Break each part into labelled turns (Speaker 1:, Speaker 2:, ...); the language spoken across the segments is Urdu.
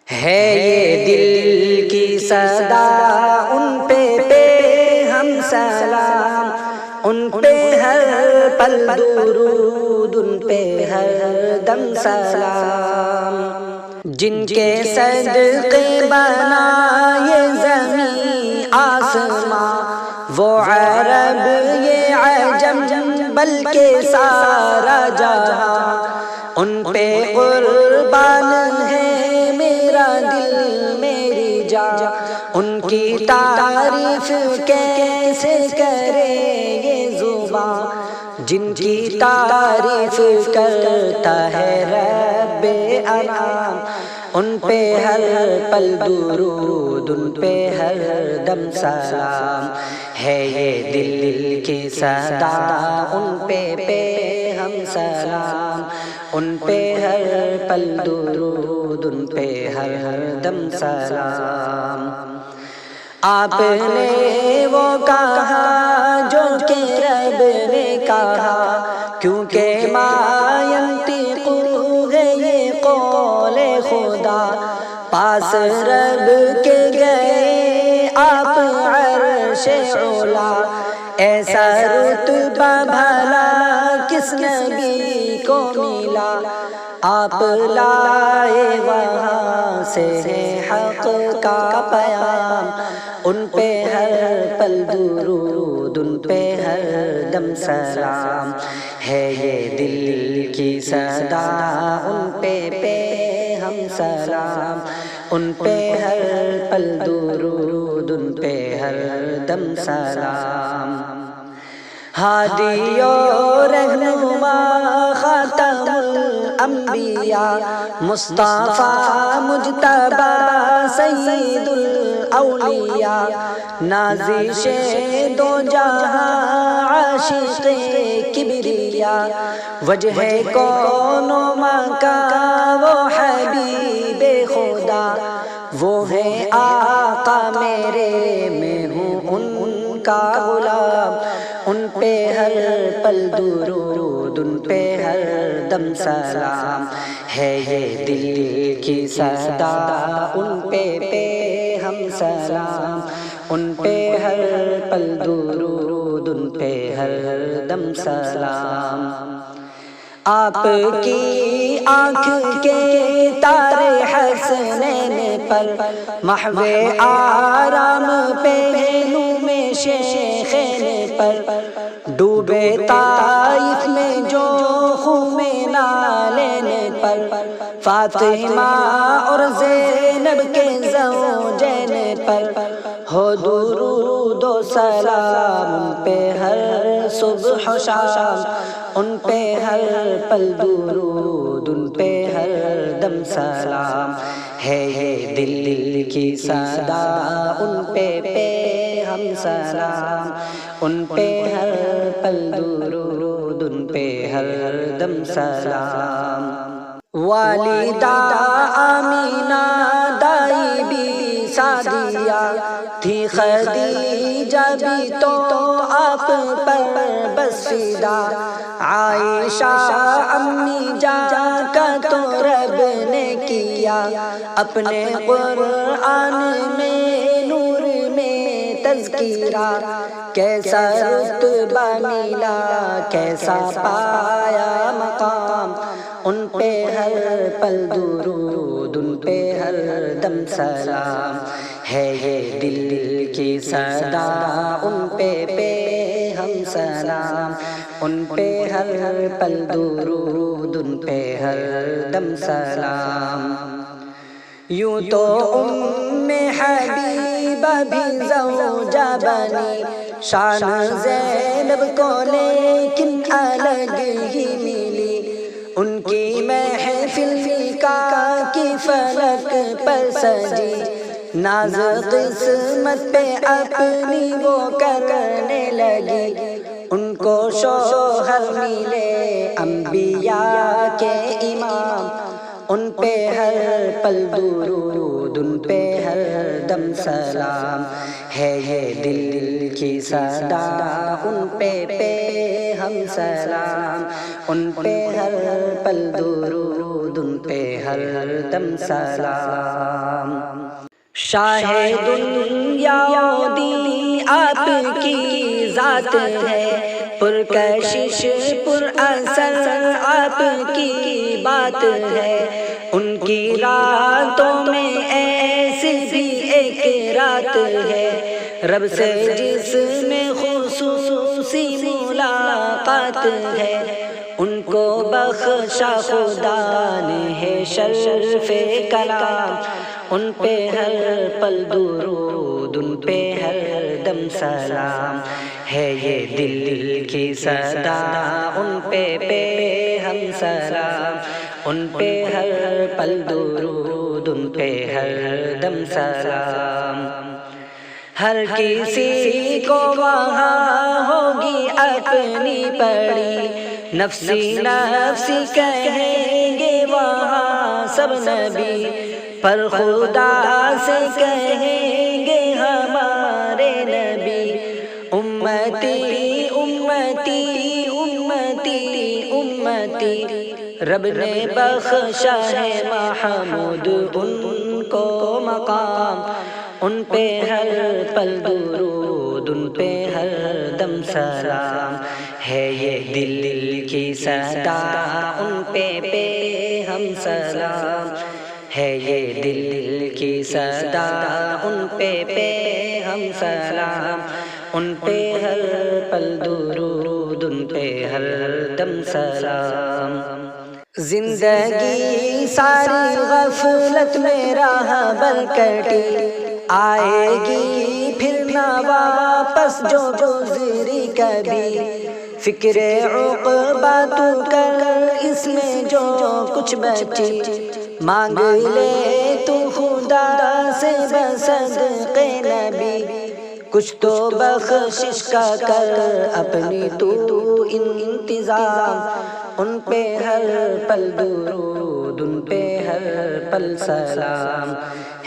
Speaker 1: ہے یہ دل کی صدا، ان پہ ہم سلام، ان پہ ہر پل درود، ان پہ ہر دم سلام۔ جن کے صدقے بنا یہ زمین آسماں، وہ عرب یہ عجم بلکہ سارا جہاں، ان پہ قربان ہے میرا دل میری جان۔ ان کی تعریف کیسے کرے یہ زبان، جن کی تعریف کرتا ہے رب انعام۔ ان پہ ہر پل درود، ان پہ ہر دم سلام، ہے یہ دل کی صدا، ان پہ ہم سلام، ان پہ ہر پل درود، ان پہ ہر دم سلام۔ آپ نے وہ کہا جو کہ رب نے کہا، کیونکہ ما ینطق ہے یہ قول خدا۔ پاس رب کے گئے آپ عرش اولا، ایسا رتبہ بھلا کس نبی کو ملا۔ آپ لائے وہاں سے ہے حق کا پیام، ان پہ ہر پل درود، ان پہ ہر دم سلام، ہے یہ دل کی صدا، ان پہ ہم سلام، ان پہ ہر پل درود، ان پہ ہر دم سلام۔ ہادی و رہنما خاتم الانبیاء، مصطفیٰ مجتبی سید الاولیاء، نازش دو جہاں عاشق کبریا، وجہ کون و مکان وہ حبیب خدا۔ وہ ہے آقا میرے، میں ہوں ان کا غلام، ان پہ ہر پل درود، ان پہ ہر دم سلام، ہے یہ دل کی صدا، ان پہ ہم سلام، ان پہ ہر پل درود، ان پہ ہر دم سلام۔ آپ کی آنکھ کے تارے حسنین پر، محو آرام پہلو میں شیخین پر، ڈوبے طائف میں جو خون نالین پر، فاطمہ اور زینب کے زوجین پر، ہو درود و سلام ان پہ ہر صبح و شام، ان پہ ہر پل درود، ان پہ ہر دم سلام، ہے یہ دل کی صدا، ان پہ ہم سلام، ان پہ ہر پل درود، ان پہ ہر دم سلام۔ والدہ آمینہ دائی بھی سعدیہ تھی، خدیجہ بھی تو آپ پر بس فدا۔ عائشہ امی جان کا تو رب نے کیا اپنے قرآن میں نور میں تذکیرہ، کیسا رتبہ ملا کیسا پایا مقام، ان پہ ہر پل درود، ان پہ ہر دم سلام، ہے یہ دل کی صدا، ان پہ ہم سلام، ان پہ ہر پل درود، ان پہ ہر دم سلام۔ یوں تو ام حبیبہ بھی زوجہ بنی شان زینب کو، لیکن الگ ہی ملی ان کی محفل نکاح کی فلک پر سجی، ناز قسمت پہ اپنی وہ کرنے لگی، ان کو شوہر ملے انبیاء کے امام، ان پہ ہر پل درود ان پہ ہر دم سلام ہے یہ دل کی صدا ان پہ ہم سلام ان پہ ہر پل درود ان پہ ہر دم سلام شاہ دنیا و دی آپ کی ذات ہے پرکشش پر اثر آپ کی بات ہے ان کی راتوں میں ایسی بھی ایک رات ہے رب سے جس میں خصوصی ملاقات ہے ان کو بخشا خدا نے ہے شرف کلام ان پہ ہر پل درود ان پہ ہر دم سلام ہے یہ دل کی صدا ان پہ ہم سلام ان پہ ہر پل درود ان پہ ہر دم سلام ہر کسی کو وہاں ہوگی اپنی پڑی نفسی نفسی کہیں گے وہاں سب نبی پر خدا سے کہیں گے ہمارے نبی امتی امتی امتی امتی رب نے بخشا ہے محمود ان کو مقام ان پہ ہر پل درود ان پہ ہر دم سلام ہے یہ دل کی صدا ان پہ ہم سلام ہے یہ دل کی صدا ان پہ ہم سلام ان پہ ہر پل درود ان پہ ہر دم سلام زندگی ساری غفلت میں راہ بر کٹی آئے گی پھر نہ واپس جو گزری کبھی فکر عقبہ تو کر اس میں جو کچھ بچی مانگ لے تو خدا سے بصدقے نبی کچھ تو بخشش کا کر اپنی تو انتظام ان پہ ہر پل درود ان پہ ہر پل سلام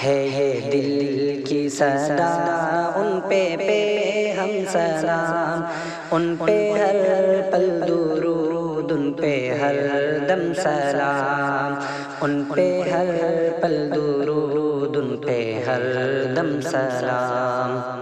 Speaker 1: ہے یہ دل کی صدا ان پہ ہم سلام ان پہ ہر پل درود ان پہ ہر دم سلام ان پہ ہر پل درود ان پہ ہر دم سلام